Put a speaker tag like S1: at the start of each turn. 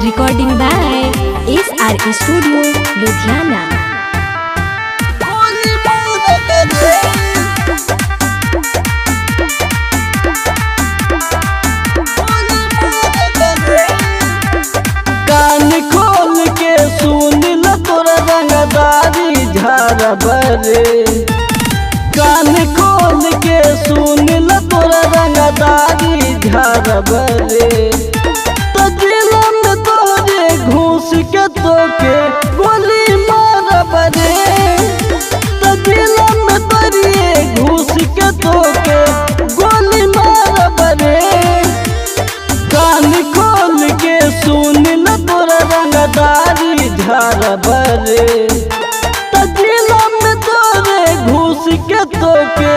S1: Recording by SR Studio, Ludhiana.
S2: कान खोल के सुन ल तोरा रंगदारी झारबरे। कान खोल के सुन ल तोरा रंगदारी झारबरे। तो जिला में तोरे घूस के तोके गोली मारबरे। तो जिला में तोरे घूस के तोके गोली मारबरे। कान खोल के सुन ल तोरा रंगदारी झारबरे। तो जिला में तोरे घूस के तोके